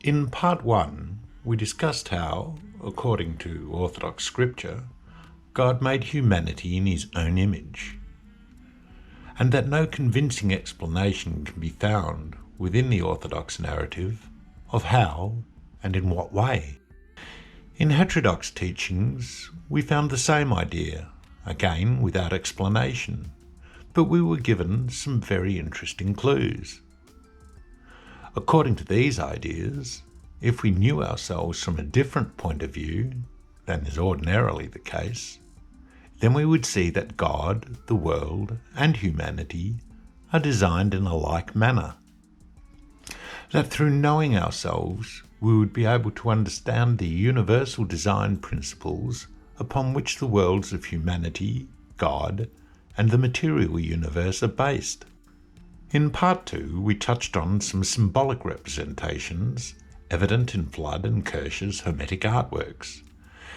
In part 1, we discussed how, according to Orthodox scripture, God made humanity in his own image, and that no convincing explanation can be found within the Orthodox narrative of how and in what way. In heterodox teachings, we found the same idea, again without explanation, but we were given some very interesting clues. According to these ideas, if we knew ourselves from a different point of view than is ordinarily the case, then we would see that God, the world, and humanity are designed in a like manner. That through knowing ourselves, we would be able to understand the universal design principles upon which the worlds of humanity, God, and the material universe are based. In part 2, we touched on some symbolic representations evident in Flood and Kirsch's Hermetic artworks,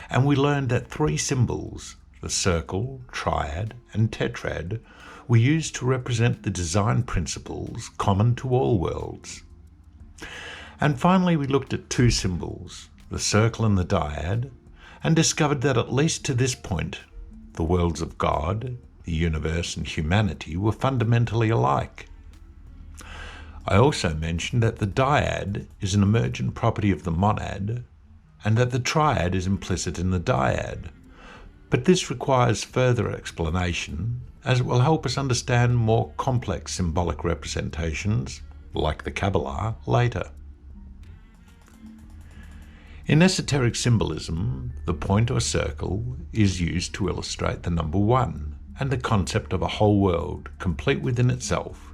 and we learned that 3 symbols, the circle, triad, and tetrad, were used to represent the design principles common to all worlds. And finally we looked at 2 symbols, the circle and the dyad, and discovered that at least to this point, the worlds of God, the universe, and humanity were fundamentally alike. I also mentioned that the dyad is an emergent property of the monad, and that the triad is implicit in the dyad, but this requires further explanation, as it will help us understand more complex symbolic representations, like the Kabbalah, later. In esoteric symbolism, the point or circle is used to illustrate the number 1 and the concept of a whole world complete within itself,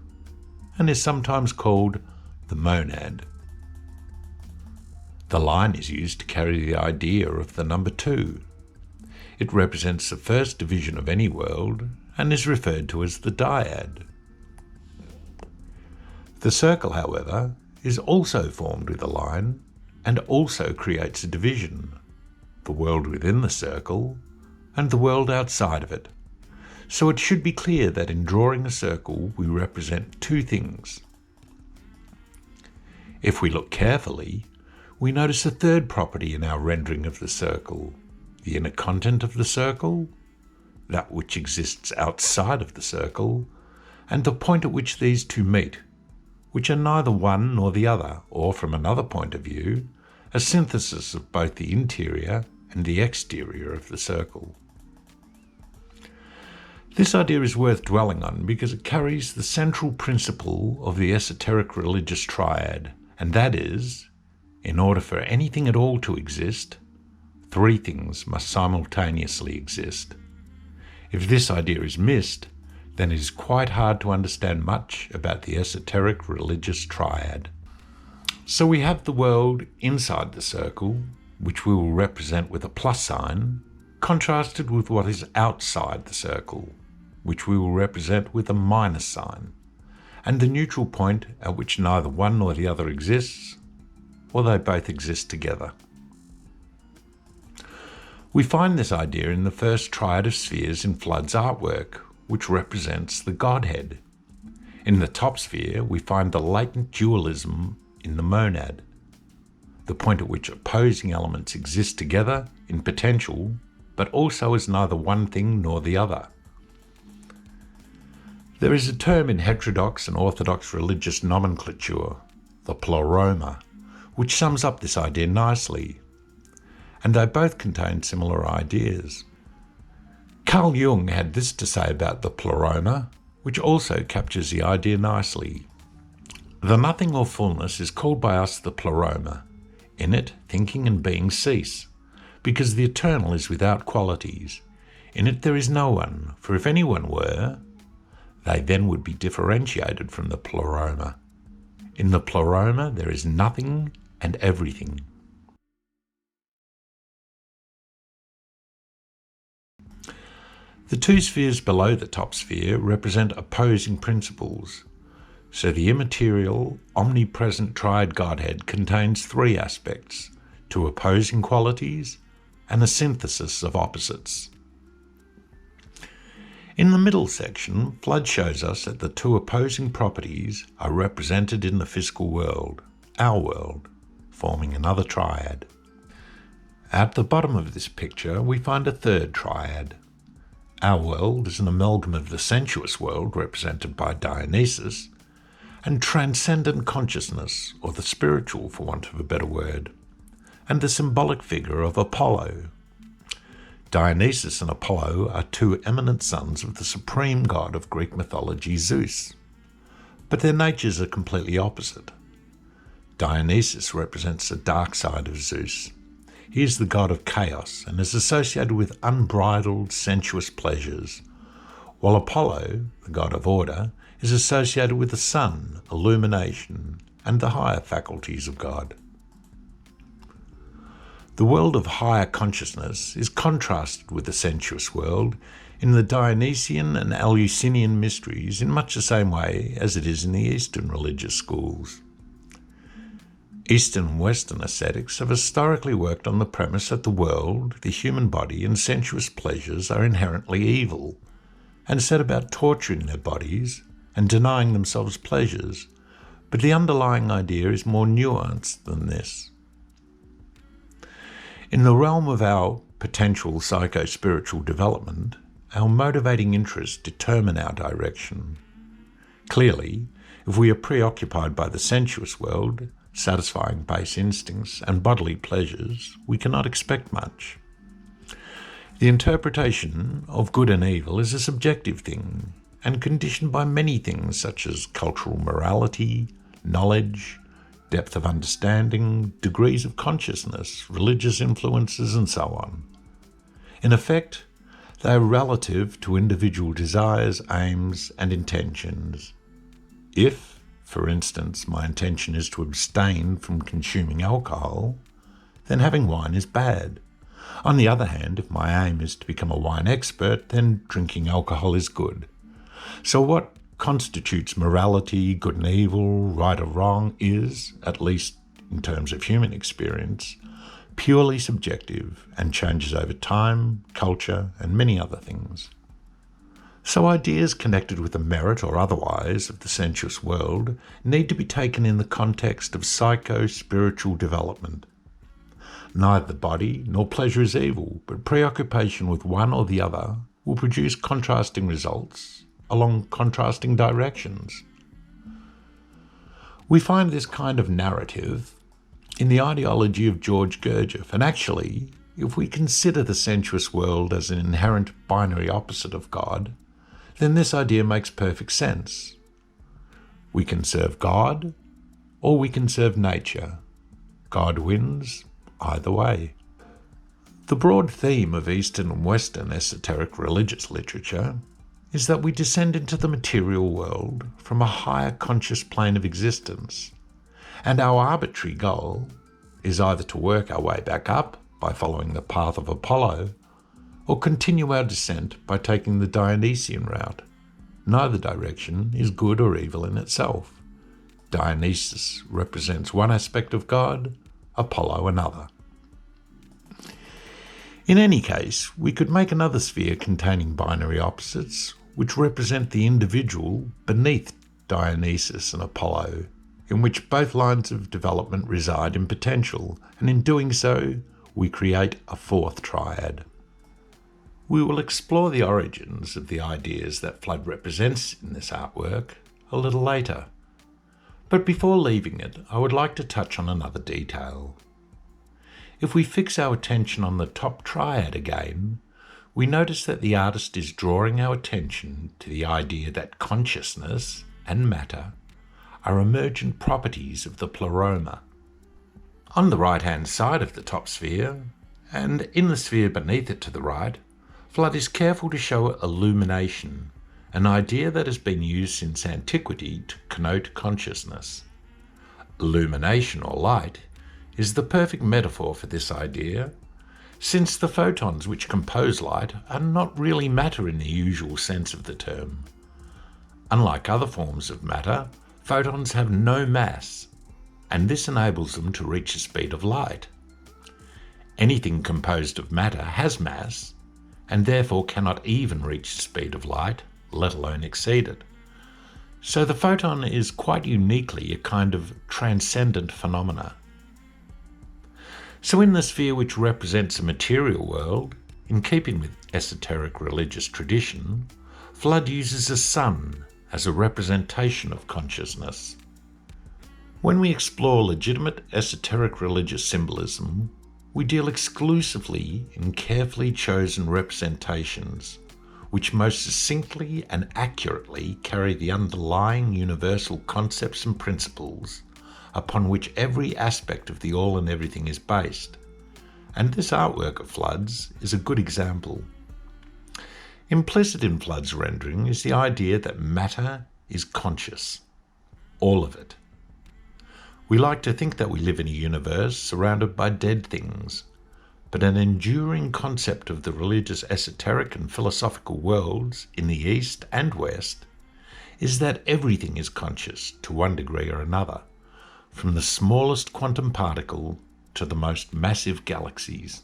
and is sometimes called the monad. The line is used to carry the idea of the number 2. It represents the first division of any world and is referred to as the dyad. The circle, however, is also formed with a line and also creates a division, the world within the circle and the world outside of it. So it should be clear that in drawing a circle we represent 2 things. If we look carefully, we notice a third property in our rendering of the circle, the inner content of the circle, that which exists outside of the circle, and the point at which these 2 meet, which are neither one nor the other, or from another point of view, a synthesis of both the interior and the exterior of the circle. This idea is worth dwelling on because it carries the central principle of the esoteric religious triad, and that is, in order for anything at all to exist, 3 things must simultaneously exist. If this idea is missed, then it is quite hard to understand much about the esoteric religious triad. So we have the world inside the circle, which we will represent with a plus sign, contrasted with what is outside the circle, which we will represent with a minus sign, and the neutral point at which neither one nor the other exists, or they both exist together. We find this idea in the first triad of spheres in Fludds' artwork, which represents the Godhead. In the top sphere, we find the latent dualism in the monad, the point at which opposing elements exist together in potential, but also as neither one thing nor the other. There is a term in heterodox and orthodox religious nomenclature, the pleroma, which sums up this idea nicely, and they both contain similar ideas. Carl Jung had this to say about the pleroma, which also captures the idea nicely. The nothing or fullness is called by us the pleroma. In it, thinking and being cease, because the eternal is without qualities. In it there is no one, for if anyone were, they then would be differentiated from the pleroma. In the pleroma there is nothing and everything. The 2 spheres below the top sphere represent opposing principles. So the immaterial, omnipresent triad Godhead contains 3 aspects, 2 opposing qualities, and a synthesis of opposites. In the middle section, Flood shows us that the 2 opposing properties are represented in the physical world, our world, forming another triad. At the bottom of this picture, we find a third triad. Our world is an amalgam of the sensuous world, represented by Dionysus, and transcendent consciousness, or the spiritual for want of a better word, and the symbolic figure of Apollo. Dionysus and Apollo are two eminent sons of the supreme god of Greek mythology, Zeus, but their natures are completely opposite. Dionysus represents the dark side of Zeus. He is the god of chaos and is associated with unbridled sensuous pleasures, while Apollo, the god of order, is associated with the sun, illumination, and the higher faculties of God. The world of higher consciousness is contrasted with the sensuous world in the Dionysian and Eleusinian mysteries in much the same way as it is in the Eastern religious schools. Eastern and Western ascetics have historically worked on the premise that the world, the human body, and sensuous pleasures are inherently evil, and set about torturing their bodies and denying themselves pleasures, but the underlying idea is more nuanced than this. In the realm of our potential psycho-spiritual development, our motivating interests determine our direction. Clearly, if we are preoccupied by the sensuous world, satisfying base instincts and bodily pleasures, we cannot expect much. The interpretation of good and evil is a subjective thing, and conditioned by many things such as cultural morality, knowledge, depth of understanding, degrees of consciousness, religious influences, and so on. In effect, they are relative to individual desires, aims, and intentions. If, for instance, my intention is to abstain from consuming alcohol, then having wine is bad. On the other hand, if my aim is to become a wine expert, then drinking alcohol is good. So what constitutes morality, good and evil, right or wrong is, at least in terms of human experience, purely subjective and changes over time, culture, and many other things. So ideas connected with the merit or otherwise of the sensuous world need to be taken in the context of psycho-spiritual development. Neither the body nor pleasure is evil, but preoccupation with one or the other will produce contrasting results along contrasting directions. We find this kind of narrative in the ideology of George Gurdjieff, and actually, if we consider the sensuous world as an inherent binary opposite of God, then this idea makes perfect sense. We can serve God, or we can serve nature. God wins either way. The broad theme of Eastern and Western esoteric religious literature is that we descend into the material world from a higher conscious plane of existence, and our arbitrary goal is either to work our way back up by following the path of Apollo, or continue our descent by taking the Dionysian route. Neither direction is good or evil in itself. Dionysus represents one aspect of God, Apollo another. In any case, we could make another sphere containing binary opposites, which represent the individual beneath Dionysus and Apollo, in which both lines of development reside in potential, and in doing so, we create a fourth triad. We will explore the origins of the ideas that Flood represents in this artwork a little later. But before leaving it, I would like to touch on another detail. If we fix our attention on the top triad again, we notice that the artist is drawing our attention to the idea that consciousness and matter are emergent properties of the pleroma. On the right-hand side of the top sphere, and in the sphere beneath it to the right, Flood is careful to show illumination, an idea that has been used since antiquity to connote consciousness. Illumination, or light, is the perfect metaphor for this idea, since the photons which compose light are not really matter in the usual sense of the term. Unlike other forms of matter, photons have no mass, and this enables them to reach the speed of light. Anything composed of matter has mass, and therefore cannot even reach the speed of light, let alone exceed it. So the photon is quite uniquely a kind of transcendent phenomena. So in the sphere which represents a material world, in keeping with esoteric religious tradition, Flood uses a sun as a representation of consciousness. When we explore legitimate esoteric religious symbolism, we deal exclusively in carefully chosen representations, which most succinctly and accurately carry the underlying universal concepts and principles upon which every aspect of the all and everything is based. And this artwork of Fludds is a good example. Implicit in Fludds' rendering is the idea that matter is conscious, all of it. We like to think that we live in a universe surrounded by dead things, but an enduring concept of the religious, esoteric and philosophical worlds in the East and West is that everything is conscious to one degree or another, from the smallest quantum particle to the most massive galaxies.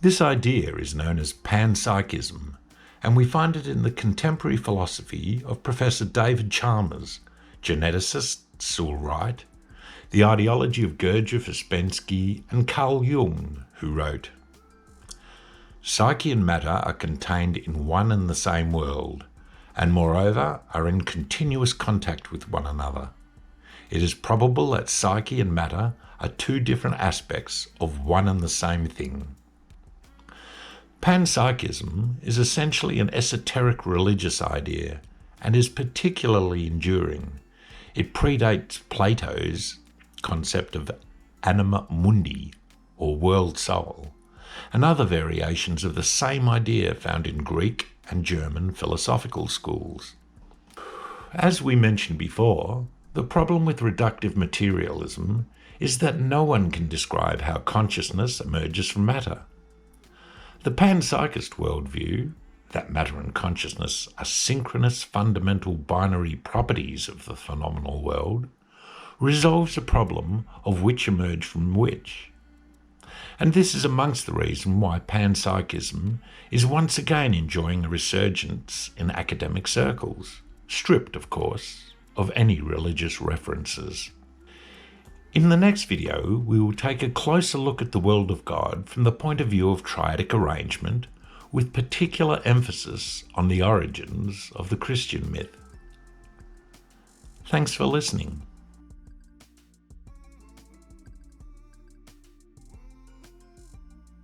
This idea is known as panpsychism, and we find it in the contemporary philosophy of Professor David Chalmers, geneticist Saul Wright, the ideology of Gurdjieff, Ouspensky and Carl Jung, who wrote, "Psyche and matter are contained in one and the same world, and moreover are in continuous contact with one another. It is probable that psyche and matter are two different aspects of one and the same thing." Panpsychism is essentially an esoteric religious idea and is particularly enduring. It predates Plato's concept of anima mundi, or world soul, and other variations of the same idea found in Greek and German philosophical schools. As we mentioned before, the problem with reductive materialism is that no one can describe how consciousness emerges from matter. The panpsychist worldview, that matter and consciousness are synchronous fundamental binary properties of the phenomenal world, resolves a problem of which emerge from which. And this is amongst the reasons why panpsychism is once again enjoying a resurgence in academic circles, stripped, of course, of any religious references. In the next video, we will take a closer look at the world of God from the point of view of triadic arrangement, with particular emphasis on the origins of the Christian myth. Thanks for listening.